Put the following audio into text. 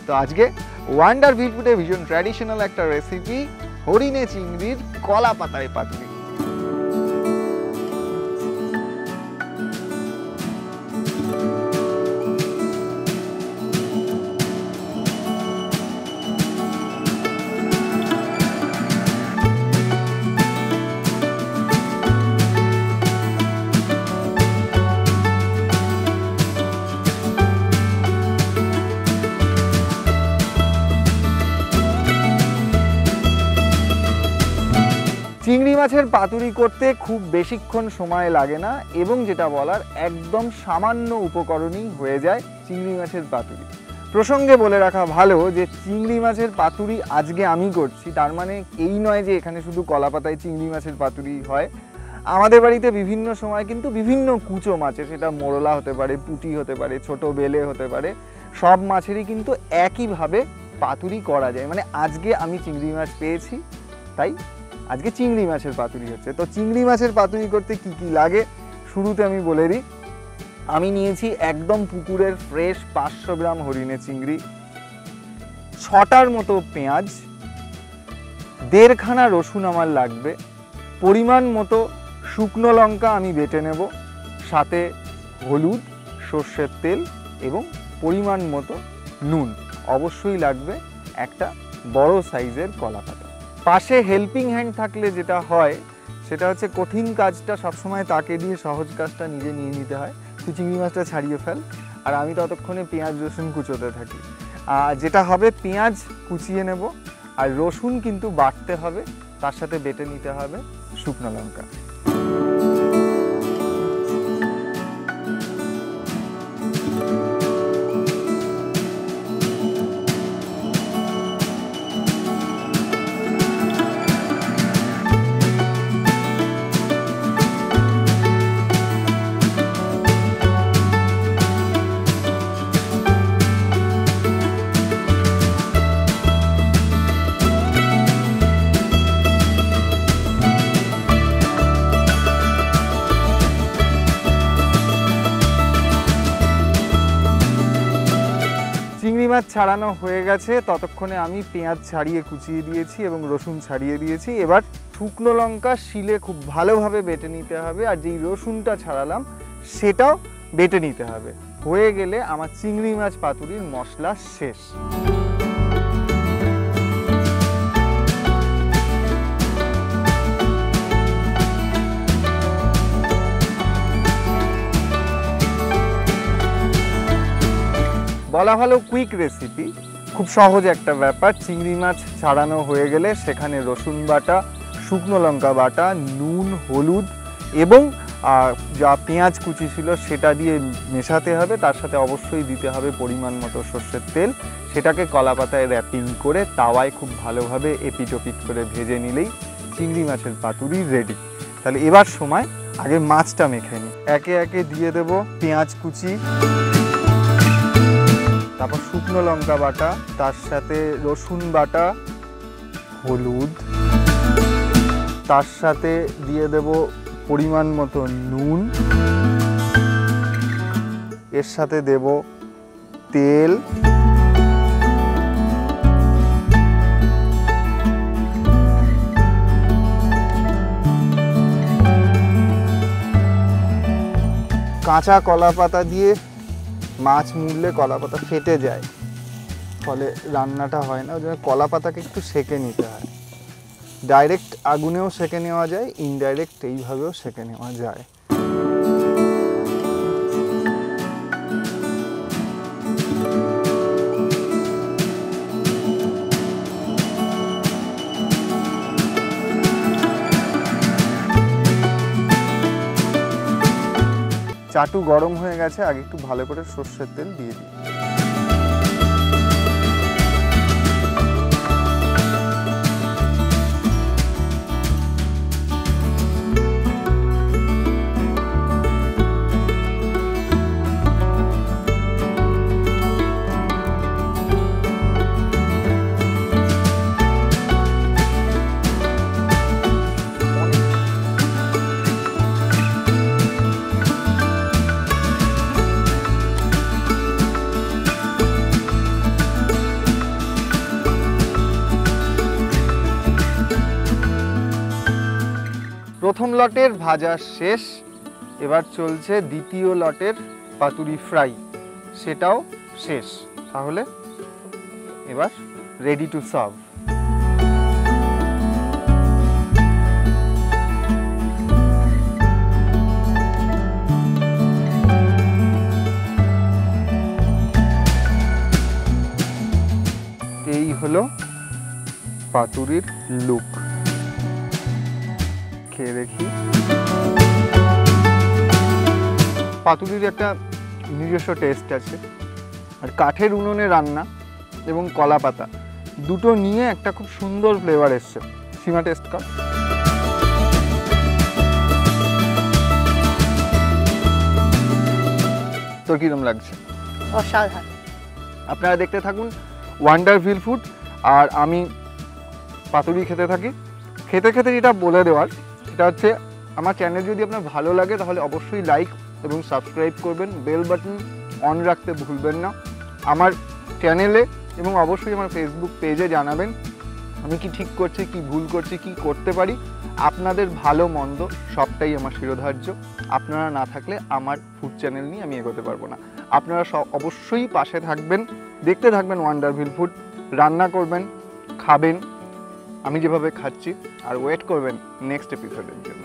তো আজকে ওয়ান্ডার ভিট ফুডে ভীষণ ট্র্যাডিশনাল একটা রেসিপি, হরিণে চিংড়ির কলা পাতায় পাতুরি। চিংড়ি মাছের পাতুরি করতে খুব বেশিক্ষণ সময় লাগে না এবং যেটা বলার একদম সামান্য উপকরণই হয়ে যায় চিংড়ি মাছের পাতুরি। প্রসঙ্গে বলে রাখা ভালো যে চিংড়ি মাছের পাতুরি আজকে আমি করছি, তার মানে এই নয় যে এখানে শুধু কলা পাতায় চিংড়ি মাছের পাতুরি হয়। আমাদের বাড়িতে বিভিন্ন সময় কিন্তু বিভিন্ন কুচো মাছের, সেটা মোরলা হতে পারে, পুঁটি হতে পারে, ছোট বেলে হতে পারে, সব মাছেরই কিন্তু একইভাবে পাতুরি করা যায়। মানে আজকে আমি চিংড়ি মাছ পেয়েছি তাই আজকে চিংড়ি মাছের পাতুরি হচ্ছে। তো চিংড়ি মাছের পাতুরি করতে কি কি লাগে শুরুতে আমি বলে দিই। আমি নিয়েছি একদম পুকুরের ফ্রেশ 500 গ্রাম হরিণে চিংড়ি, 6টার মতো পেঁয়াজ, 1.5 খানা রসুন আমার লাগবে, পরিমাণ মতো শুকনো লঙ্কা আমি বেটে নেব, সাথে হলুদ, সর্ষের তেল এবং পরিমাণ মতো নুন। অবশ্যই লাগবে একটা বড় সাইজের কলা পাতা। পাশে হেল্পিং হ্যান্ড থাকলে যেটা হয় সেটা হচ্ছে কঠিন কাজটা সবসময় তাকে দিয়ে সহজ কাজটা নিজে নিয়ে নিতে হয়। তুই চিংড়ি মাছটা ছাড়িয়ে ফেল আর আমি ততক্ষণে পেঁয়াজ রসুন কুচোতে থাকি। যেটা হবে পেঁয়াজ কুচিয়ে নেব আর রসুন কিন্তু বাটতে হবে, তার সাথে বেটে নিতে হবে শুকনো লঙ্কা। চিংড়ি মাছ ছাড়ানো হয়ে গেছে, ততক্ষণে আমি পেঁয়াজ ছাড়িয়ে কুচিয়ে দিয়েছি এবং রসুন ছাড়িয়ে দিয়েছি। এবার শুকনো লঙ্কা শিলে খুব ভালোভাবে বেটে নিতে হবে আর যেই রসুনটা ছাড়ালাম সেটাও বেটে নিতে হবে। হয়ে গেলে আমার চিংড়ি মাছ পাতুরির মশলা শেষ। বলা ভালো কুইক রেসিপি, খুব সহজ একটা ব্যাপার। চিংড়ি মাছ ছাড়ানো হয়ে গেলে সেখানে রসুন বাটা, শুকনো লঙ্কা বাটা, নুন, হলুদ এবং যা পেঁয়াজ কুচি ছিল সেটা দিয়ে মেশাতে হবে। তার সাথে অবশ্যই দিতে হবে পরিমাণ মতো সর্ষের তেল। সেটাকে কলা পাতায় র্যাপিং করে তাওয়ায় খুব ভালোভাবে এপিট ওপিট করে ভেজে নিলেই চিংড়ি মাছের পাতুরি রেডি। তাহলে এবার সময় আগে মাছটা মেখে নিই। একে একে দিয়ে দেব পেঁয়াজ কুচি, তারপর শুকনো লঙ্কা বাটা, তার সাথে রসুন বাটা, হলুদ, তার সাথে দিয়ে দেব পরিমাণ মতো নুন, এর সাথে দেব তেল, কাঁচা কলা পাতা দিয়ে মাছ মুড়লে কলা পাতা ফেটে যায়, ফলে রান্নাটা হয় না। ওই জন্য কলা পাতাকে একটু সেঁকে নিতে হয়। ডাইরেক্ট আগুনেও সেঁকে নেওয়া যায়, ইনডাইরেক্ট এইভাবেও সেঁকে নেওয়া যায়। চাটু গরম হয়ে গেছে, আগে একটু ভালো করে সর্ষের তেল দিয়ে দিই। প্রথম লটের ভাজা শেষ, এবার চলছে দ্বিতীয় লটের পাতুরি ফ্রাই, সেটাও শেষ। তাহলে এবার রেডি টু সার্ভ। এই হলো পাতুরির লুক, খেয়ে দেখি। পাতুরির একটা নিজস্ব টেস্ট আছে, আর কাঠের উনুনে রান্না এবং কলা পাতা দুটো নিয়ে একটা খুব সুন্দর ফ্লেভার এসছে। সীমা টেস্ট কর। তোর কিরকম লাগছে? অসাধারণ। আপনারা দেখতে থাকুন ওয়ান্ডারফুল ফুড, আর আমি পাতুরি খেতে থাকি। খেতে খেতে যেটা বলে দেওয়ার, সেটা হচ্ছে আমার চ্যানেল যদি আপনার ভালো লাগে তাহলে অবশ্যই লাইক এবং সাবস্ক্রাইব করবেন, বেল বাটন অন রাখতে ভুলবেন না আমার চ্যানেলে, এবং অবশ্যই আমার ফেসবুক পেজে জানাবেন আমি কি ঠিক করছি, কি ভুল করছি, কি করতে পারি। আপনাদের ভালো মন্দ সবটাই আমার শিরোধার্য। আপনারা না থাকলে আমার ফুড চ্যানেল নিয়ে আমি এগোতে পারবো না। আপনারা অবশ্যই পাশে থাকবেন, দেখতে থাকবেন ওয়ান্ডারফুল ফুড, রান্না করবেন, খাবেন আমি যেভাবে খাচ্ছি, আর ওয়েট করবেন নেক্সট এপিসোডের জন্য।